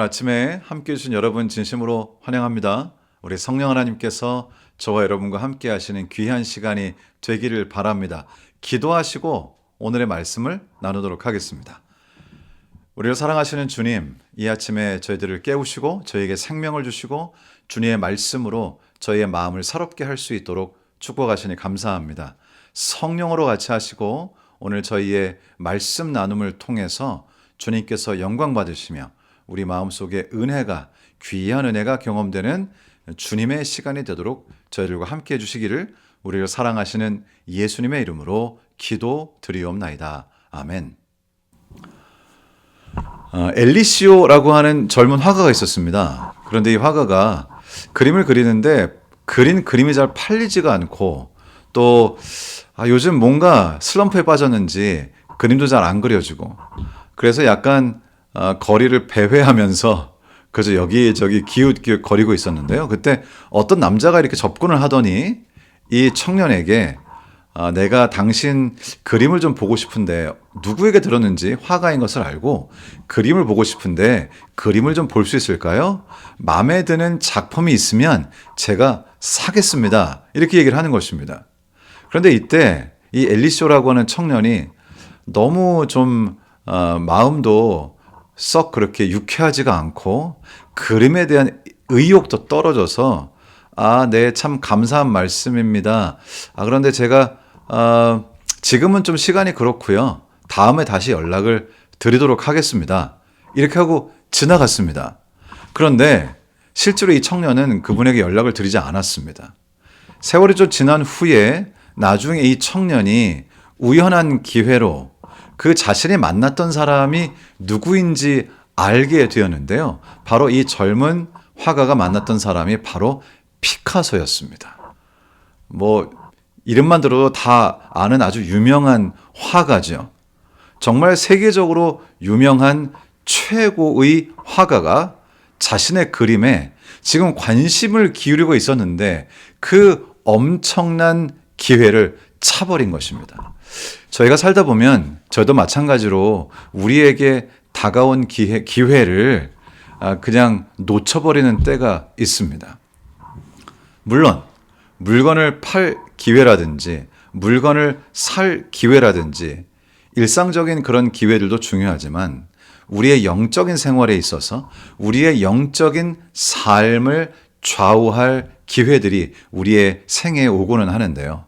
아침에 함께 해주신 여러분 진심으로 환영합니다. 우리 성령 하나님께서 저와 여러분과 함께 하시는 귀한 시간이 되기를 바랍니다. 기도하시고 오늘의 말씀을 나누도록 하겠습니다. 우리를 사랑하시는 주님, 이 아침에 저희들을 깨우시고 저희에게 생명을 주시고 주님의 말씀으로 저희의 마음을 새롭게 할 수 있도록 축복하시니 감사합니다. 성령으로 같이 하시고 오늘 저희의 말씀 나눔을 통해서 주님께서 영광 받으시며 우리 마음속에 은혜가, 귀한 은혜가 경험되는 주님의 시간이 되도록 저희들과 함께 해주시기를 우리를 사랑하시는 예수님의 이름으로 기도드리옵나이다. 아멘. 엘리시오라고 하는 젊은 화가가 있었습니다. 그런데 이 화가가 그림을 그리는데 그린 그림이 잘 팔리지가 않고 또 요즘 뭔가 슬럼프에 빠졌는지 그림도 잘 안 그려지고 그래서 약간 거리를 배회하면서 그래서 여기저기 기웃기웃 거리고 있었는데요. 그때 어떤 남자가 이렇게 접근을 하더니 이 청년에게 내가 당신 그림을 좀 보고 싶은데 누구에게 들었는지 화가인 것을 알고 그림을 보고 싶은데 그림을 좀 볼 수 있을까요? 마음에 드는 작품이 있으면 제가 사겠습니다. 이렇게 얘기를 하는 것입니다. 그런데 이때 이 엘리쇼라고 하는 청년이 너무 좀 마음도 썩 그렇게 유쾌하지가 않고 그림에 대한 의욕도 떨어져서 네, 참 감사한 말씀입니다. 그런데 제가 지금은 좀 시간이 그렇고요. 다음에 다시 연락을 드리도록 하겠습니다. 이렇게 하고 지나갔습니다. 그런데 실제로 이 청년은 그분에게 연락을 드리지 않았습니다. 세월이 좀 지난 후에 나중에 이 청년이 우연한 기회로 그 자신이 만났던 사람이 누구인지 알게 되었는데요. 바로 이 젊은 화가가 만났던 사람이 바로 피카소였습니다. 이름만 들어도 다 아는 아주 유명한 화가죠. 정말 세계적으로 유명한 최고의 화가가 자신의 그림에 지금 관심을 기울이고 있었는데 그 엄청난 기회를 차버린 것입니다. 저희가 살다 보면 저도 마찬가지로 우리에게 다가온 기회를 그냥 놓쳐버리는 때가 있습니다. 물론 물건을 팔 기회라든지 물건을 살 기회라든지 일상적인 그런 기회들도 중요하지만 우리의 영적인 생활에 있어서 우리의 영적인 삶을 좌우할 기회들이 우리의 생애에 오고는 하는데요.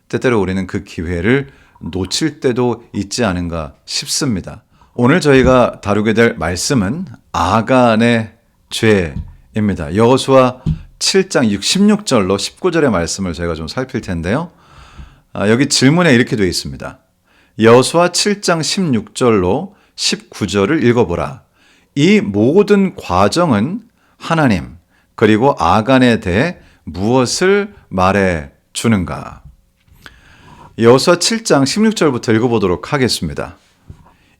때때로 우리는 그 기회를 놓칠 때도 있지 않은가 싶습니다. 오늘 저희가 다루게 될 말씀은 아간의 죄입니다. 여호수아 7장 16절로 19절의 말씀을 저희가 좀 살필 텐데요. 여기 질문에 이렇게 되어 있습니다. 여호수아 7장 16절로 19절을 읽어보라. 이 모든 과정은 하나님 그리고 아간에 대해 무엇을 말해 주는가? 여호수아 7장 16절부터 읽어보도록 하겠습니다.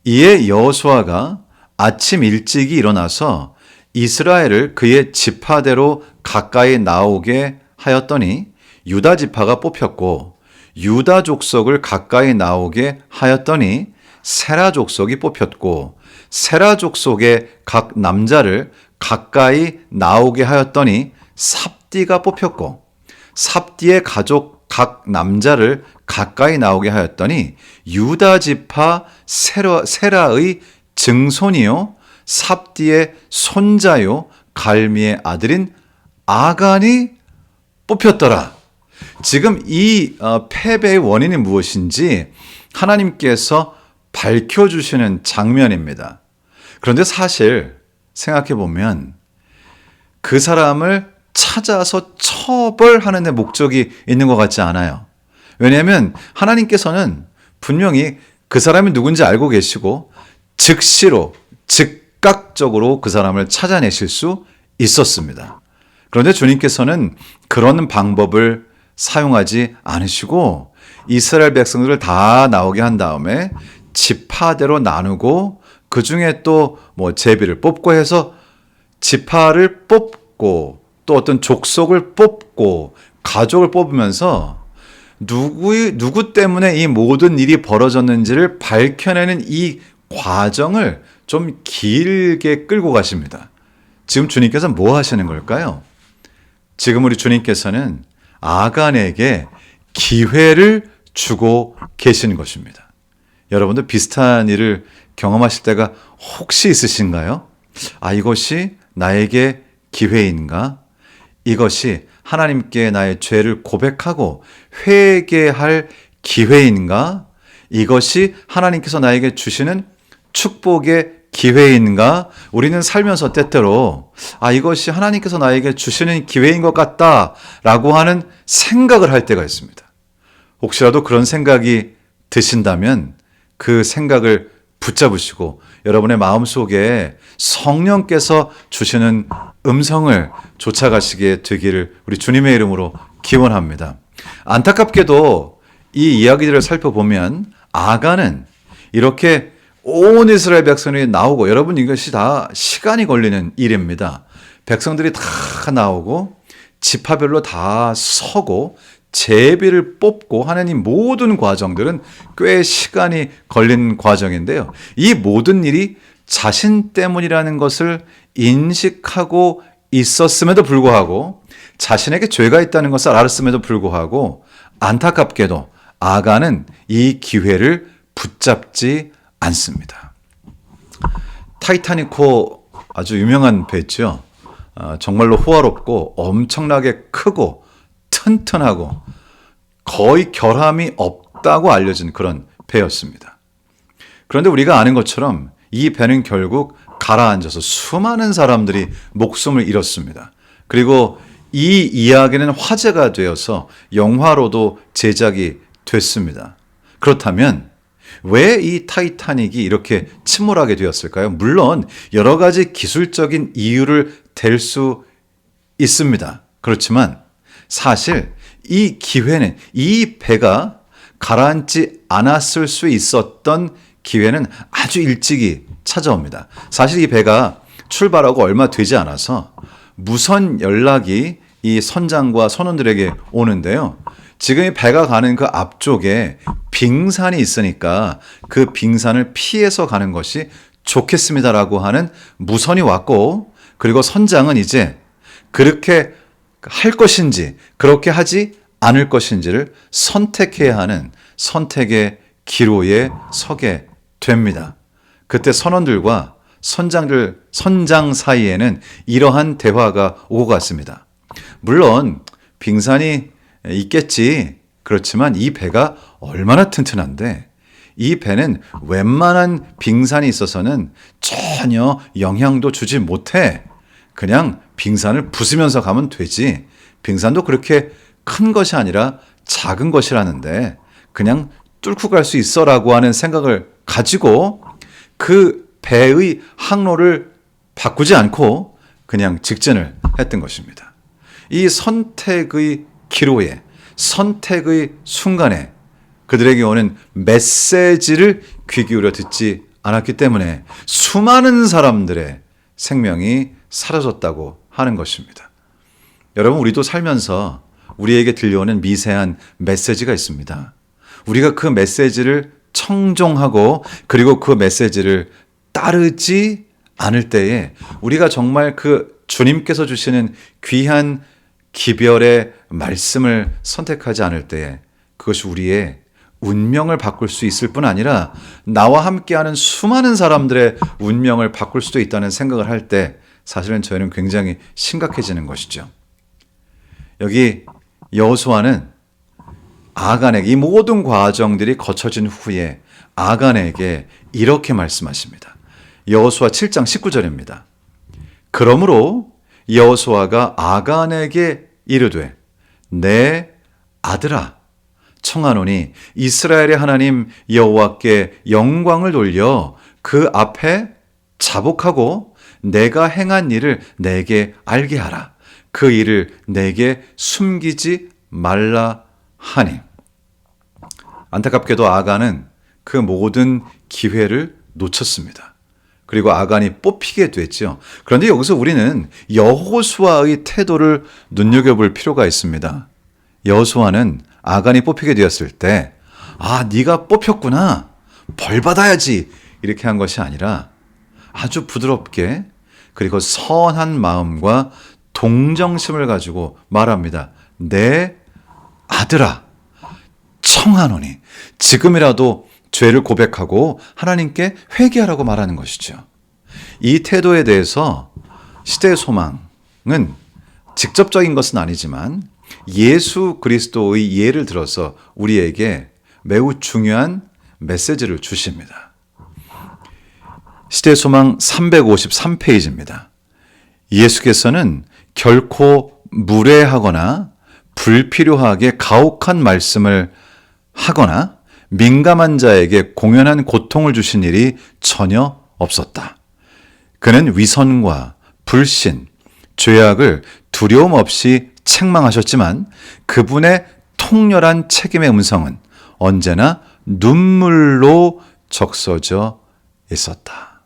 이에 여호수아가 아침 일찍이 일어나서 이스라엘을 그의 지파대로 가까이 나오게 하였더니 유다 지파가 뽑혔고 유다 족속을 가까이 나오게 하였더니 세라 족속이 뽑혔고 세라 족속의 각 남자를 가까이 나오게 하였더니 삽디가 뽑혔고 삽디의 가족 각 남자를 가까이 나오게 하였더니 유다 지파 세라의 증손이요 삽디의 손자요 갈미의 아들인 아간이 뽑혔더라. 지금 이 패배의 원인이 무엇인지 하나님께서 밝혀주시는 장면입니다. 그런데 사실 생각해보면 그 사람을 찾아서 처벌하는 데 목적이 있는 것 같지 않아요. 왜냐하면 하나님께서는 분명히 그 사람이 누군지 알고 계시고 즉시로 즉각적으로 그 사람을 찾아내실 수 있었습니다. 그런데 주님께서는 그런 방법을 사용하지 않으시고 이스라엘 백성들을 다 나오게 한 다음에 지파대로 나누고 그 중에 또 제비를 뽑고 해서 지파를 뽑고 또 어떤 족속을 뽑고 가족을 뽑으면서 누구 때문에 이 모든 일이 벌어졌는지를 밝혀내는 이 과정을 좀 길게 끌고 가십니다. 지금 주님께서 뭐 하시는 걸까요? 지금 우리 주님께서는 아간에게 기회를 주고 계시는 것입니다. 여러분도 비슷한 일을 경험하실 때가 혹시 있으신가요? 이것이 나에게 기회인가? 이것이 하나님께 나의 죄를 고백하고 회개할 기회인가? 이것이 하나님께서 나에게 주시는 축복의 기회인가? 우리는 살면서 때때로 이것이 하나님께서 나에게 주시는 기회인 것 같다라고 하는 생각을 할 때가 있습니다. 혹시라도 그런 생각이 드신다면 그 생각을 붙잡으시고 여러분의 마음속에 성령께서 주시는 음성을 쫓아가시게 되기를 우리 주님의 이름으로 기원합니다. 안타깝게도 이 이야기들을 살펴보면 아간은 이렇게 온 이스라엘 백성이 나오고, 여러분 이것이 다 시간이 걸리는 일입니다. 백성들이 다 나오고 지파별로 다 서고 제비를 뽑고 하는 이 모든 과정들은 꽤 시간이 걸린 과정인데요. 이 모든 일이 자신 때문이라는 것을 인식하고 있었음에도 불구하고, 자신에게 죄가 있다는 것을 알았음에도 불구하고 안타깝게도 아간은 이 기회를 붙잡지 않습니다. 타이타닉호 아주 유명한 배죠. 정말로 호화롭고 엄청나게 크고 튼튼하고 거의 결함이 없다고 알려진 그런 배였습니다. 그런데 우리가 아는 것처럼 이 배는 결국 가라앉아서 수많은 사람들이 목숨을 잃었습니다. 그리고 이 이야기는 화제가 되어서 영화로도 제작이 됐습니다. 그렇다면 왜 이 타이타닉이 이렇게 침몰하게 되었을까요? 물론 여러 가지 기술적인 이유를 댈 수 있습니다. 그렇지만 사실 이 기회는, 이 배가 가라앉지 않았을 수 있었던 기회는 아주 일찍이 찾아옵니다. 사실 이 배가 출발하고 얼마 되지 않아서 무선 연락이 이 선장과 선원들에게 오는데요. 지금 이 배가 가는 그 앞쪽에 빙산이 있으니까 그 빙산을 피해서 가는 것이 좋겠습니다라고 하는 무선이 왔고, 그리고 선장은 이제 그렇게 할 것인지 그렇게 하지 않을 것인지를 선택해야 하는 선택의 기로에 서게 됩니다. 그때 선원들과 선장 사이에는 이러한 대화가 오고 갔습니다. 물론 빙산이 있겠지. 그렇지만 이 배가 얼마나 튼튼한데, 이 배는 웬만한 빙산이 있어서는 전혀 영향도 주지 못해. 그냥 빙산을 부수면서 가면 되지. 빙산도 그렇게 큰 것이 아니라 작은 것이라는데 그냥 뚫고 갈 수 있어라고 하는 생각을 가지고 그 배의 항로를 바꾸지 않고 그냥 직진을 했던 것입니다. 이 선택의 기로에, 선택의 순간에 그들에게 오는 메시지를 귀 기울여 듣지 않았기 때문에 수많은 사람들의 생명이 사라졌다고 하는 것입니다. 여러분, 우리도 살면서 우리에게 들려오는 미세한 메시지가 있습니다. 우리가 그 메시지를 청종하고 그리고 그 메시지를 따르지 않을 때에 우리가 정말 그 주님께서 주시는 귀한 기별의 말씀을 선택하지 않을 때에 그것이 우리의 운명을 바꿀 수 있을 뿐 아니라 나와 함께하는 수많은 사람들의 운명을 바꿀 수도 있다는 생각을 할 때 사실은 저희는 굉장히 심각해지는 것이죠. 여기 여호수아는 아간에게, 이 모든 과정들이 거쳐진 후에 아간에게 이렇게 말씀하십니다. 여호수아 7장 19절입니다. 그러므로 여호수아가 아간에게 이르되 내 아들아 청하노니 이스라엘의 하나님 여호와께 영광을 돌려 그 앞에 자복하고 내가 행한 일을 내게 알게 하라. 그 일을 내게 숨기지 말라 하니. 안타깝게도 아간은 그 모든 기회를 놓쳤습니다. 그리고 아간이 뽑히게 됐죠. 그런데 여기서 우리는 여호수아의 태도를 눈여겨볼 필요가 있습니다. 여호수아는 아간이 뽑히게 되었을 때 네가 뽑혔구나, 벌 받아야지, 이렇게 한 것이 아니라 아주 부드럽게 그리고 선한 마음과 동정심을 가지고 말합니다. 내 아들아, 청하노니. 지금이라도 죄를 고백하고 하나님께 회개하라고 말하는 것이죠. 이 태도에 대해서 시대의 소망은 직접적인 것은 아니지만 예수 그리스도의 예를 들어서 우리에게 매우 중요한 메시지를 주십니다. 시대의 소망 353페이지입니다. 예수께서는 결코 무례하거나 불필요하게 가혹한 말씀을 하거나 민감한 자에게 공연한 고통을 주신 일이 전혀 없었다. 그는 위선과 불신, 죄악을 두려움 없이 책망하셨지만 그분의 통렬한 책임의 음성은 언제나 눈물로 적셔져 있었다.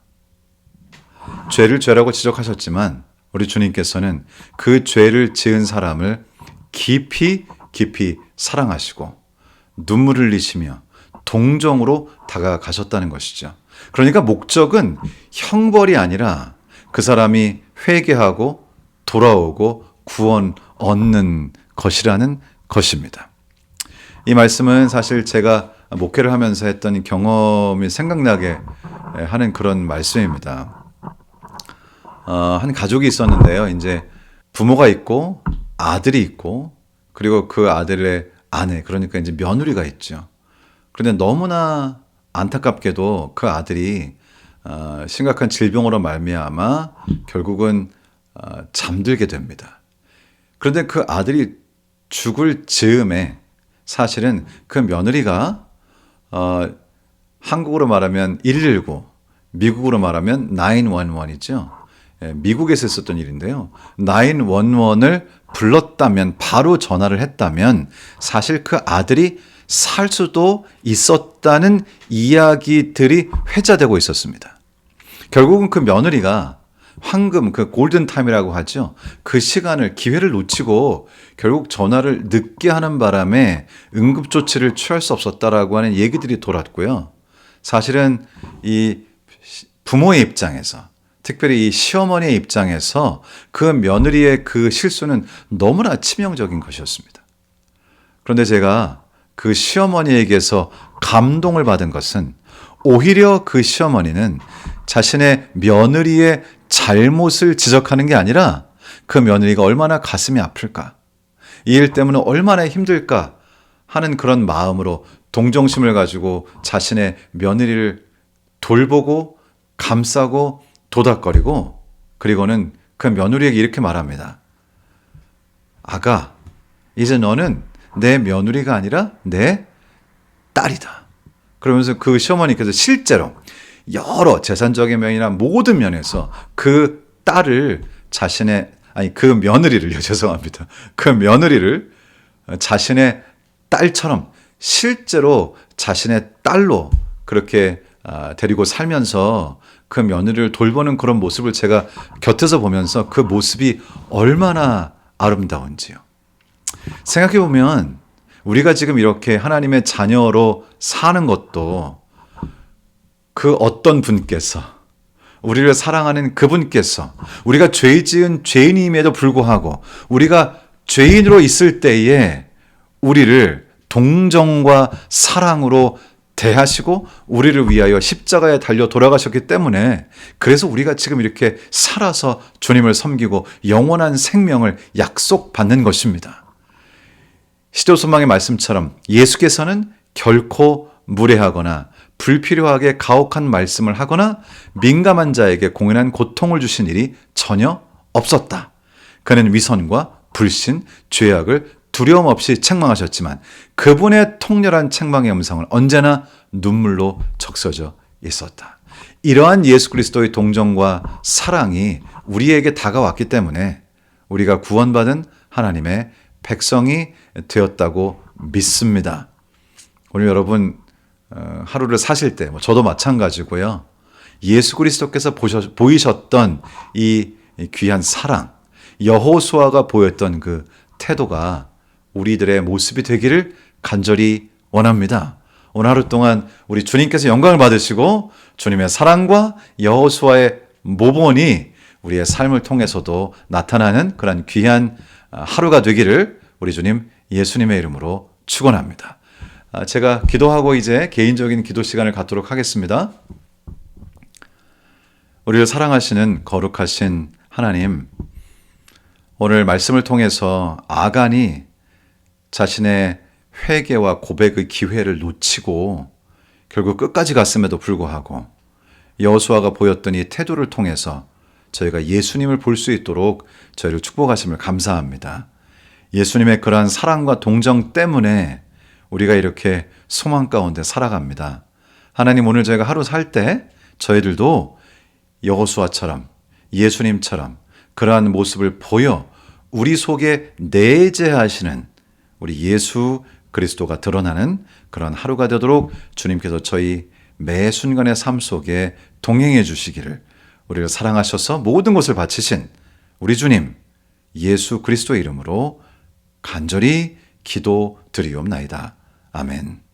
죄를 죄라고 지적하셨지만 우리 주님께서는 그 죄를 지은 사람을 깊이 사랑하시고 눈물을 흘리시며 동정으로 다가가셨다는 것이죠. 그러니까 목적은 형벌이 아니라 그 사람이 회개하고 돌아오고 구원 얻는 것이라는 것입니다. 이 말씀은 사실 제가 목회를 하면서 했던 경험이 생각나게 하는 그런 말씀입니다. 한 가족이 있었는데요. 이제 부모가 있고 아들이 있고 그리고 그 아들의 아내, 그러니까 이제 며느리가 있죠. 그런데 너무나 안타깝게도 그 아들이 심각한 질병으로 말미암아 결국은 잠들게 됩니다. 그런데 그 아들이 죽을 즈음에 사실은 그 며느리가 한국으로 말하면 119, 미국으로 말하면 911이죠. 미국에서 있었던 일인데요. 911을 불렀다면, 바로 전화를 했다면 사실 그 아들이 살 수도 있었다는 이야기들이 회자되고 있었습니다. 결국은 그 며느리가 황금, 그 골든타임이라고 하죠. 그 시간을, 기회를 놓치고 결국 전화를 늦게 하는 바람에 응급조치를 취할 수 없었다라고 하는 얘기들이 돌았고요. 사실은 이 부모의 입장에서, 특별히 이 시어머니의 입장에서 그 며느리의 그 실수는 너무나 치명적인 것이었습니다. 그런데 제가 그 시어머니에게서 감동을 받은 것은 오히려 그 시어머니는 자신의 며느리의 잘못을 지적하는 게 아니라 그 며느리가 얼마나 가슴이 아플까, 이 일 때문에 얼마나 힘들까 하는 그런 마음으로 동정심을 가지고 자신의 며느리를 돌보고 감싸고 도닥거리고, 그리고는 그 며느리에게 이렇게 말합니다. 아가, 이제 너는 내 며느리가 아니라 내 딸이다. 그러면서 그 시어머니께서 실제로 여러 재산적인 면이나 모든 면에서 그 딸을 그 며느리를요, 죄송합니다. 그 며느리를 자신의 딸처럼 실제로 자신의 딸로 그렇게 데리고 살면서 그 며느리를 돌보는 그런 모습을 제가 곁에서 보면서 그 모습이 얼마나 아름다운지요. 생각해보면 우리가 지금 이렇게 하나님의 자녀로 사는 것도 그 어떤 분께서, 우리를 사랑하는 그분께서, 우리가 죄 지은 죄인임에도 불구하고 우리가 죄인으로 있을 때에 우리를 동정과 사랑으로 대하시고 우리를 위하여 십자가에 달려 돌아가셨기 때문에, 그래서 우리가 지금 이렇게 살아서 주님을 섬기고 영원한 생명을 약속받는 것입니다. 시대소망의 말씀처럼 예수께서는 결코 무례하거나 불필요하게 가혹한 말씀을 하거나 민감한 자에게 공연한 고통을 주신 일이 전혀 없었다. 그는 위선과 불신, 죄악을 두려움 없이 책망하셨지만 그분의 통렬한 책망의 음성을 언제나 눈물로 적셔져 있었다. 이러한 예수 그리스도의 동정과 사랑이 우리에게 다가왔기 때문에 우리가 구원받은 하나님의 백성이 되었다고 믿습니다. 오늘 여러분 하루를 사실 때, 저도 마찬가지고요. 예수 그리스도께서 보이셨던 이 귀한 사랑, 여호수아가 보였던 그 태도가 우리들의 모습이 되기를 간절히 원합니다. 오늘 하루 동안 우리 주님께서 영광을 받으시고 주님의 사랑과 여호수아의 모본이 우리의 삶을 통해서도 나타나는 그런 귀한 하루가 되기를 우리 주님 예수님의 이름으로 축원합니다. 제가 기도하고 이제 개인적인 기도 시간을 갖도록 하겠습니다. 우리를 사랑하시는 거룩하신 하나님, 오늘 말씀을 통해서 아간이 자신의 회개와 고백의 기회를 놓치고 결국 끝까지 갔음에도 불구하고 여호수아가 보였던 이 태도를 통해서 저희가 예수님을 볼 수 있도록 저희를 축복하심을 감사합니다. 예수님의 그러한 사랑과 동정 때문에 우리가 이렇게 소망 가운데 살아갑니다. 하나님, 오늘 저희가 하루 살 때 저희들도 여호수아처럼 예수님처럼 그러한 모습을 보여 우리 속에 내재하시는 우리 예수 그리스도가 드러나는 그런 하루가 되도록 주님께서 저희 매 순간의 삶 속에 동행해 주시기를, 우리를 사랑하셔서 모든 것을 바치신 우리 주님 예수 그리스도 이름으로 간절히 기도드리옵나이다. 아멘.